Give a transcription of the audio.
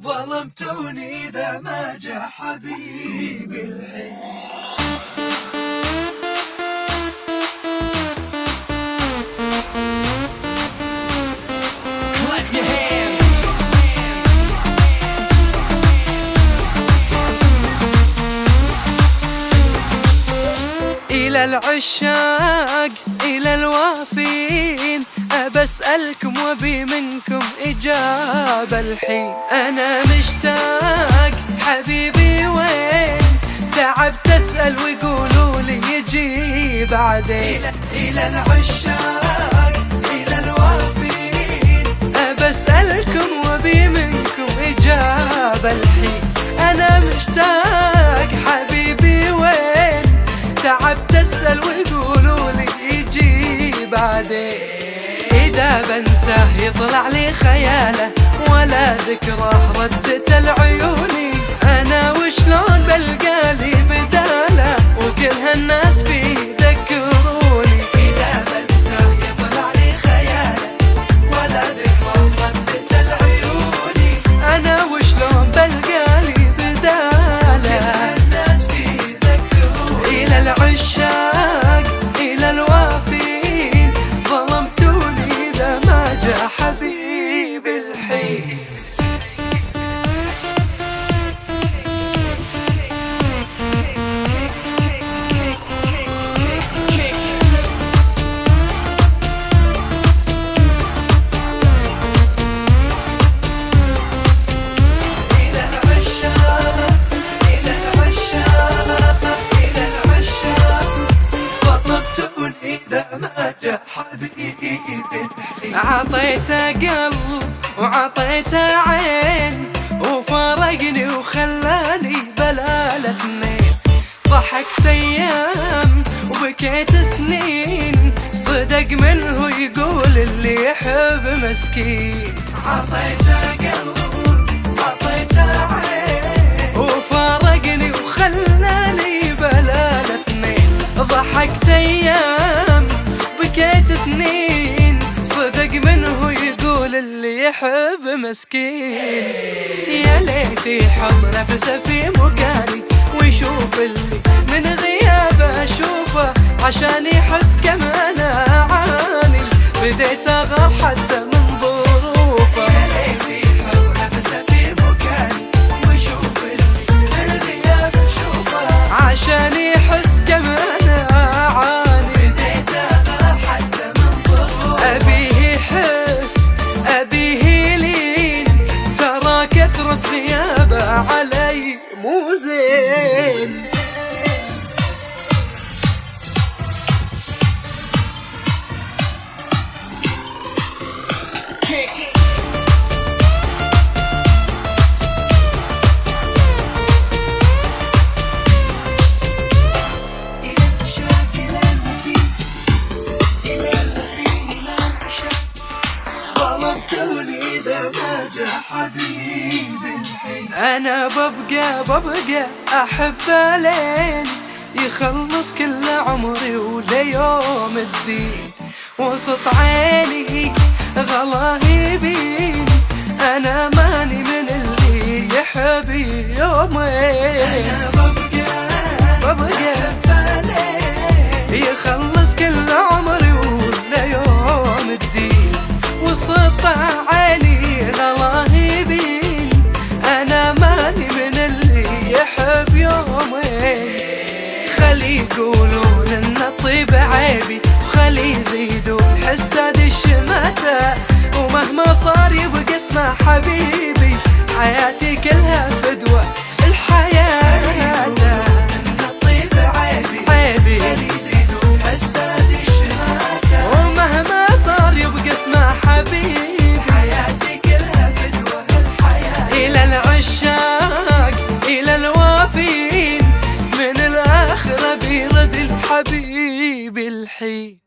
ظلمتوني إذا ما جا حبيبي الحين. إلى العشاق إلى الوافين بسألكم وبي منكم إجابة الحين. أنا مشتاق حبيبي وين، تعبت أسأل ويقولوا لي يجي بعدين. إلى العشاق إلى الوافين بسألكم وبي منكم إجابة الحين. أنا مشتاق حبيبي وين، تعبت أسأل ويقولوا لي يجي بعدين. إذا بنساه يطلع لي خياله ولا ذكره ردت العيوني. أنا وشلون بلقى لي بداله وكل هالناس فيه ذكروني. إذا بنساه يطلع لي خياله ولا ذكره ردت العيوني. أنا وشلون بلقى لي بداله وكل هالناس فيه ذكروني. إلى العشاق إلى الوافين ظلمتوني إذا ما جا حبيبي الحين. عطيته قلب وعطيته عين وفارقني وخلاني بلالة اثنين. ضحكت ايام وبكيت سنين، صدق منه يقول اللي يحب مسكين. عطيته قلب وعطيته عين وفارقني وخلاني بلالة اثنين. ضحكت ايام بكيت سنين، صدق منه يقول اللي يحب مسكين. يا ليتي يحط نفسه في مكاني ويشوف اللي من غيابه اشوفه، عشان يحس كم انا اعاني. بديت اغار حتى من ظروفه. يا ليتي يحط نفسه في مكاني ويشوف اللي من غيابه اشوفه، عشان يحس كم انا اعاني. بديت اغار حتى من ظروفه. أبيه يحس أبيه يلين، ترى كثرة غيابه علي مو زين. ظلمتوني إذا ما جا حبيبي الحين. أنا ببقى أحبه لين يخلص كل عمري وليوم الدين. وسط عيني غلاه يبين، أنا ماني من اللي يحب يومين. أنا ببقى أحبه لين يخلص كل عمري وليوم الدين. وسط عيني غلاه يبين، أنا ماني من اللي يحب يومين. خلي يقولون إن الطيب عيبي، وخلي يزيدون حساد الشماتة، ومهما صار يبقى اسمه حبيبي. حياتي كلها فدوة الحياة. إن الطيب عيبي خلي يزيدون حساد الشماتة، ومهما صار يبقى اسمه حبيبي. حياتي كلها فدوة الحياة. إلى العشاق إلى الوافين، من الآخرة بيرد الحبيب الحين.